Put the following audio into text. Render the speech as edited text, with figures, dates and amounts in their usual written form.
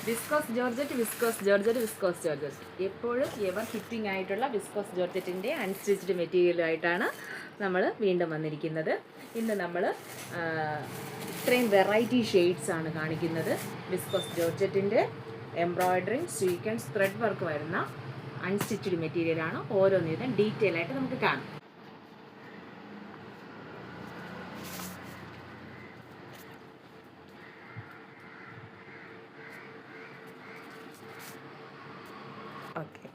Viscous georgette എപ്പോഴും ever hitting ആയിട്ടുള്ള viscous ജോർജറ്റിൻ്റെ unstitched മെറ്റീരിയലുമായിട്ടാണ് നമ്മൾ വീണ്ടും വന്നിരിക്കുന്നത്. ഇന്ന് നമ്മൾ ഇത്രയും വെറൈറ്റി ഷെയ്ഡ്സ് ആണ് കാണിക്കുന്നത്. വിസ്കോസ് ജോർജറ്റിൻ്റെ എംബ്രോയ്ഡറിങ് സ്വീക്വൻസ് ത്രെഡ് വർക്ക് വരുന്ന അൺസ്റ്റിച്ച്ഡ് മെറ്റീരിയലാണ്. ഓരോന്നിനും ഡീറ്റെയിൽ ആയിട്ട് നമുക്ക് കാണാം. ഓക്കെ,